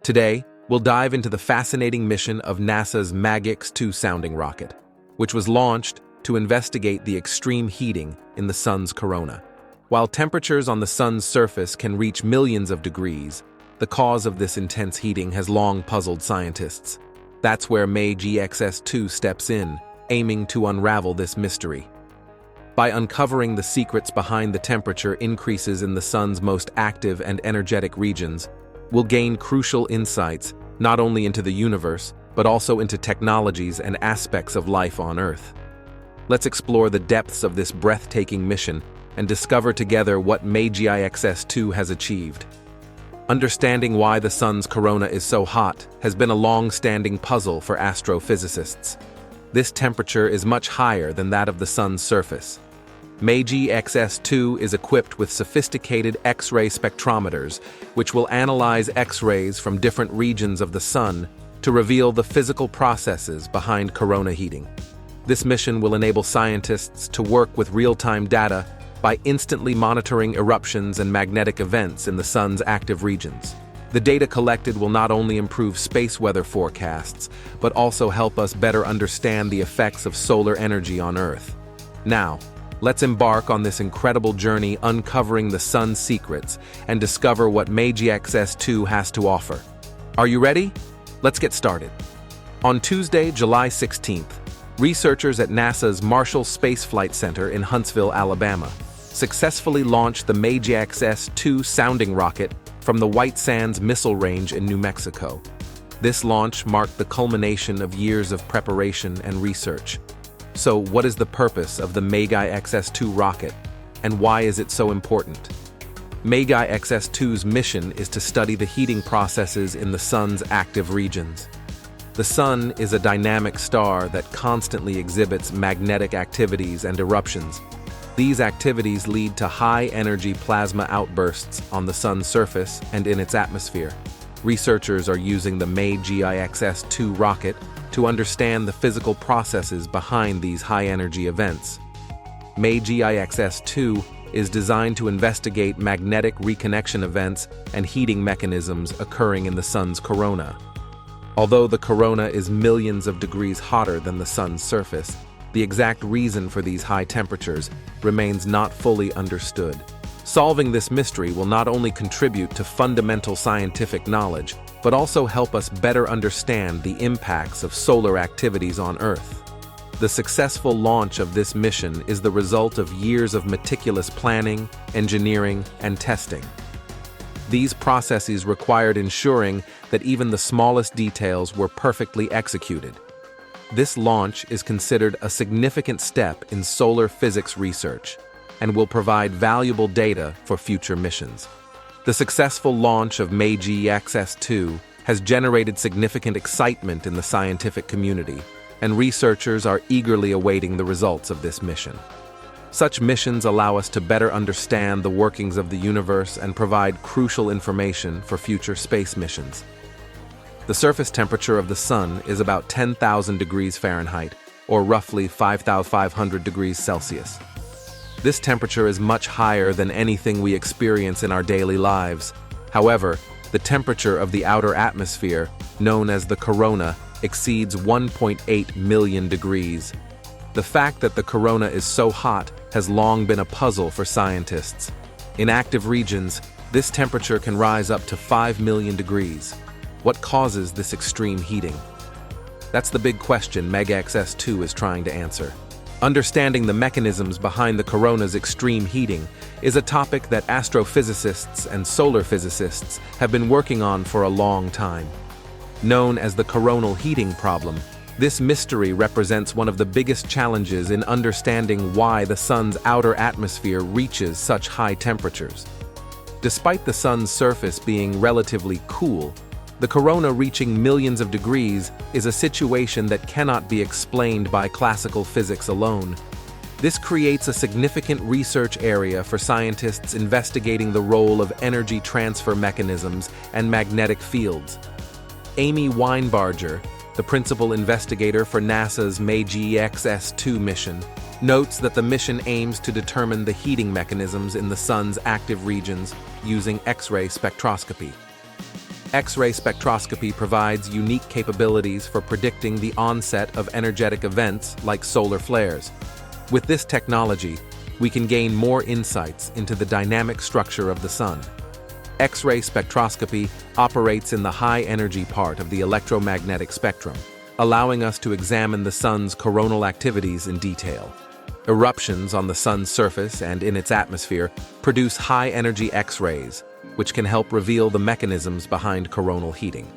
Today, we'll dive into the fascinating mission of NASA's MaGIXS-2 sounding rocket, which was launched to investigate the extreme heating in the sun's corona. While temperatures on the sun's surface can reach millions of degrees, the cause of this intense heating has long puzzled scientists. That's where MaGIXS-2 steps in, aiming to unravel this mystery. By uncovering the secrets behind the temperature increases in the sun's most active and energetic regions, we'll gain crucial insights not only into the universe, but also into technologies and aspects of life on Earth. Let's explore the depths of this breathtaking mission and discover together what MaGIXS-2 has achieved. Understanding why the sun's corona is so hot has been a long-standing puzzle for astrophysicists. This temperature is much higher than that of the sun's surface. MaGIXS-2 is equipped with sophisticated X-ray spectrometers, which will analyze X-rays from different regions of the sun to reveal the physical processes behind corona heating. This mission will enable scientists to work with real-time data by instantly monitoring eruptions and magnetic events in the sun's active regions. The data collected will not only improve space weather forecasts, but also help us better understand the effects of solar energy on Earth. Now, let's embark on this incredible journey uncovering the sun's secrets and discover what MaGIXS-2 has to offer. Are you ready? Let's get started. On Tuesday, July 16th, researchers at NASA's Marshall Space Flight Center in Huntsville, Alabama, successfully launched the MaGIXS-2 sounding rocket from the White Sands Missile Range in New Mexico. This launch marked the culmination of years of preparation and research. So, what is the purpose of the MaGIXS-2 rocket, and why is it so important? MaGIXS-2's mission is to study the heating processes in the sun's active regions. The sun is a dynamic star that constantly exhibits magnetic activities and eruptions. These activities lead to high-energy plasma outbursts on the sun's surface and in its atmosphere. Researchers are using the MaGIXS-2 rocket to understand the physical processes behind these high-energy events. MaGIXS-2 is designed to investigate magnetic reconnection events and heating mechanisms occurring in the sun's corona. Although the corona is millions of degrees hotter than the sun's surface, the exact reason for these high temperatures remains not fully understood. Solving this mystery will not only contribute to fundamental scientific knowledge, but also help us better understand the impacts of solar activities on Earth. The successful launch of this mission is the result of years of meticulous planning, engineering, and testing. These processes required ensuring that even the smallest details were perfectly executed. This launch is considered a significant step in solar physics research and will provide valuable data for future missions. The successful launch of MaGIXS-2 has generated significant excitement in the scientific community, and researchers are eagerly awaiting the results of this mission. Such missions allow us to better understand the workings of the universe and provide crucial information for future space missions. The surface temperature of the sun is about 10,000 degrees Fahrenheit, or roughly 5,500 degrees Celsius. This temperature is much higher than anything we experience in our daily lives. However, the temperature of the outer atmosphere, known as the corona, exceeds 1.8 million degrees. The fact that the corona is so hot has long been a puzzle for scientists. In active regions, this temperature can rise up to 5 million degrees. What causes this extreme heating? That's the big question MaGIXS-2 is trying to answer. Understanding the mechanisms behind the corona's extreme heating is a topic that astrophysicists and solar physicists have been working on for a long time. Known as the coronal heating problem, this mystery represents one of the biggest challenges in understanding why the sun's outer atmosphere reaches such high temperatures. Despite the sun's surface being relatively cool, the corona reaching millions of degrees is a situation that cannot be explained by classical physics alone. This creates a significant research area for scientists investigating the role of energy transfer mechanisms and magnetic fields. Amy Weinbarger, the principal investigator for NASA's MaGIXS-2 mission, notes that the mission aims to determine the heating mechanisms in the sun's active regions using X-ray spectroscopy. X-ray spectroscopy provides unique capabilities for predicting the onset of energetic events like solar flares. With this technology, we can gain more insights into the dynamic structure of the sun. X-ray spectroscopy operates in the high-energy part of the electromagnetic spectrum, allowing us to examine the sun's coronal activities in detail. Eruptions on the sun's surface and in its atmosphere produce high-energy X-rays, which can help reveal the mechanisms behind coronal heating.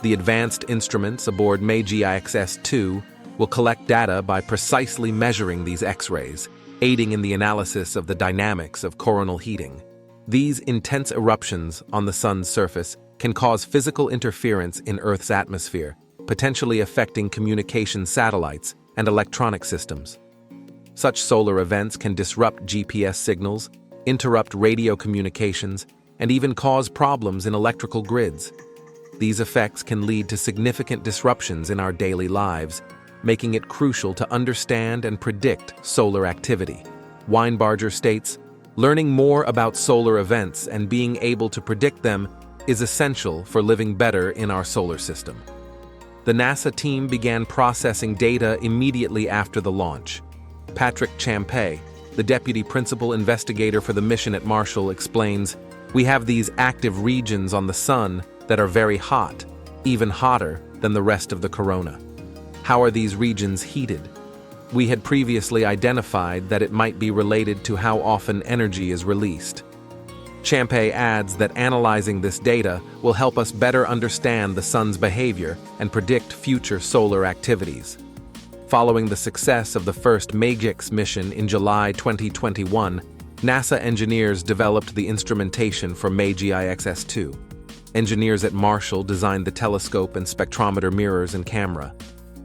The advanced instruments aboard MaGIXS-2 will collect data by precisely measuring these X-rays, aiding in the analysis of the dynamics of coronal heating. These intense eruptions on the sun's surface can cause physical interference in Earth's atmosphere, potentially affecting communication satellites and electronic systems. Such solar events can disrupt GPS signals, interrupt radio communications, and even cause problems in electrical grids. These effects can lead to significant disruptions in our daily lives, making it crucial to understand and predict solar activity. Weinbarger states, "Learning more about solar events and being able to predict them is essential for living better in our solar system." The NASA team began processing data immediately after the launch. Patrick Champay, the deputy principal investigator for the mission at Marshall, explains, "We have these active regions on the sun that are very hot, even hotter than the rest of the corona. How are these regions heated? We had previously identified that it might be related to how often energy is released." Champay adds that analyzing this data will help us better understand the sun's behavior and predict future solar activities. Following the success of the first MaGIXS mission in July 2021, NASA engineers developed the instrumentation for MaGIXS-2. Engineers at Marshall designed the telescope and spectrometer mirrors and camera.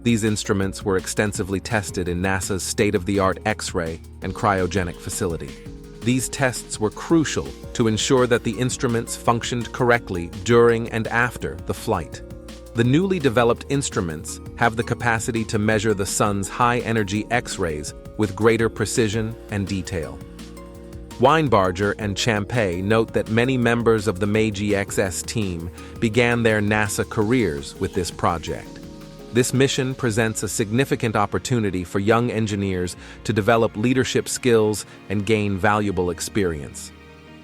These instruments were extensively tested in NASA's state-of-the-art X-ray and cryogenic facility. These tests were crucial to ensure that the instruments functioned correctly during and after the flight. The newly developed instruments have the capacity to measure the sun's high-energy X-rays with greater precision and detail. Weinbarger and Champay note that many members of the MaGIXS team began their NASA careers with this project. This mission presents a significant opportunity for young engineers to develop leadership skills and gain valuable experience.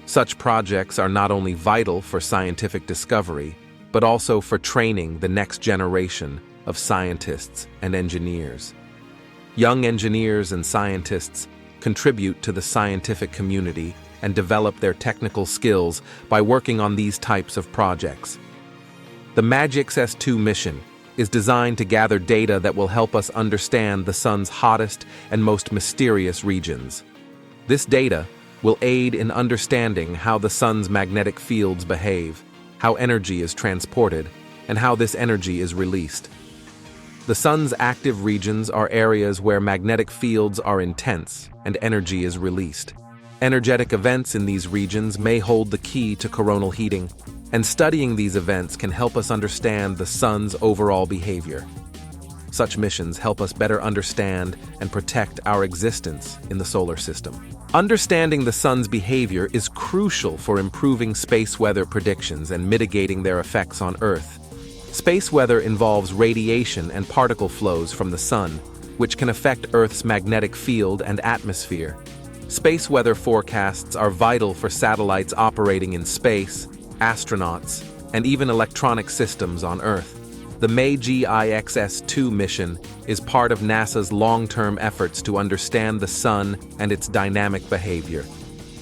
Such projects are not only vital for scientific discovery, but also for training the next generation of scientists and engineers. Young engineers and scientists contribute to the scientific community and develop their technical skills by working on these types of projects. The MaGIXS-2 mission is designed to gather data that will help us understand the sun's hottest and most mysterious regions. This data will aid in understanding how the sun's magnetic fields behave, how energy is transported, and how this energy is released. The sun's active regions are areas where magnetic fields are intense and energy is released. Energetic events in these regions may hold the key to coronal heating, and studying these events can help us understand the sun's overall behavior. Such missions help us better understand and protect our existence in the solar system. Understanding the sun's behavior is crucial for improving space weather predictions and mitigating their effects on Earth. Space weather involves radiation and particle flows from the sun, which can affect Earth's magnetic field and atmosphere. Space weather forecasts are vital for satellites operating in space, astronauts, and even electronic systems on Earth. The MaGIXS-2 mission is part of NASA's long-term efforts to understand the sun and its dynamic behavior.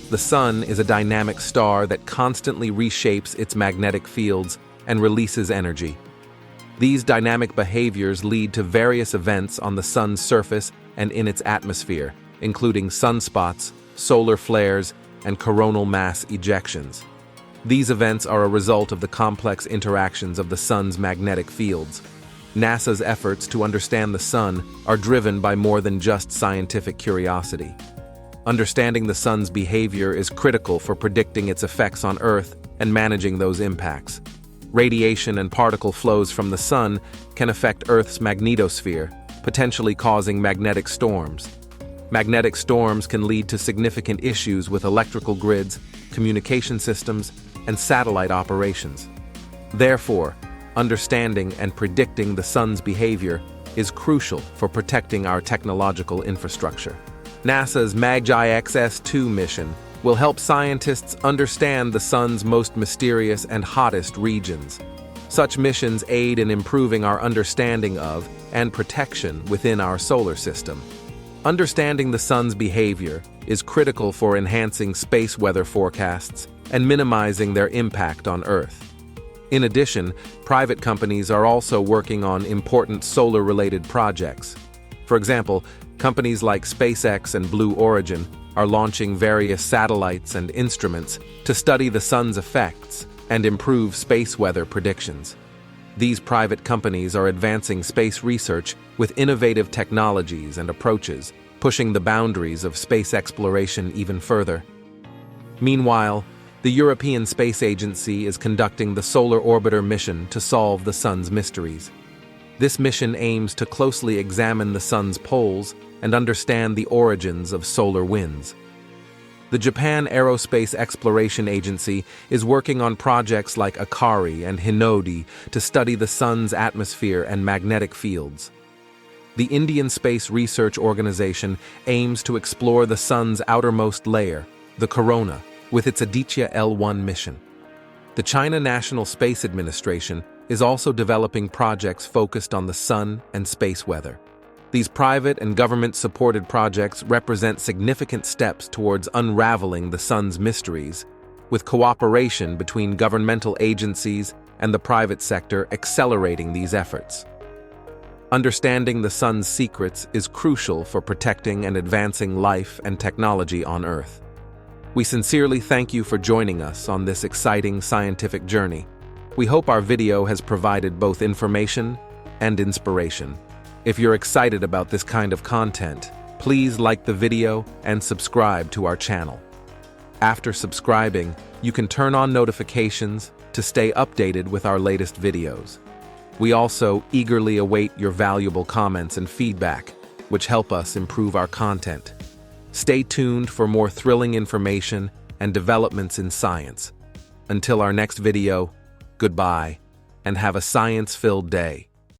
The sun is a dynamic star that constantly reshapes its magnetic fields and releases energy. These dynamic behaviors lead to various events on the sun's surface and in its atmosphere, including sunspots, solar flares, and coronal mass ejections. These events are a result of the complex interactions of the sun's magnetic fields. NASA's efforts to understand the sun are driven by more than just scientific curiosity. Understanding the sun's behavior is critical for predicting its effects on Earth and managing those impacts. Radiation and particle flows from the sun can affect Earth's magnetosphere, potentially causing magnetic storms. Magnetic storms can lead to significant issues with electrical grids, communication systems, and satellite operations. Therefore, understanding and predicting the sun's behavior is crucial for protecting our technological infrastructure. NASA's MaGIXS-2 mission will help scientists understand the sun's most mysterious and hottest regions. Such missions aid in improving our understanding of and protection within our solar system. Understanding the sun's behavior is critical for enhancing space weather forecasts and minimizing their impact on Earth. In addition, private companies are also working on important solar-related projects. For example, companies like SpaceX and Blue Origin are launching various satellites and instruments to study the sun's effects and improve space weather predictions. These private companies are advancing space research with innovative technologies and approaches, pushing the boundaries of space exploration even further. Meanwhile, the European Space Agency is conducting the Solar Orbiter mission to solve the sun's mysteries. This mission aims to closely examine the sun's poles and understand the origins of solar winds. The Japan Aerospace Exploration Agency is working on projects like Akari and Hinode to study the sun's atmosphere and magnetic fields. The Indian Space Research Organization aims to explore the sun's outermost layer, the corona, with its Aditya L1 mission. The China National Space Administration is also developing projects focused on the sun and space weather. These private and government-supported projects represent significant steps towards unraveling the sun's mysteries, with cooperation between governmental agencies and the private sector accelerating these efforts. Understanding the sun's secrets is crucial for protecting and advancing life and technology on Earth. We sincerely thank you for joining us on this exciting scientific journey. We hope our video has provided both information and inspiration. If you're excited about this kind of content, please like the video and subscribe to our channel. After subscribing, you can turn on notifications to stay updated with our latest videos. We also eagerly await your valuable comments and feedback, which help us improve our content. Stay tuned for more thrilling information and developments in science. Until our next video, goodbye, and have a science-filled day.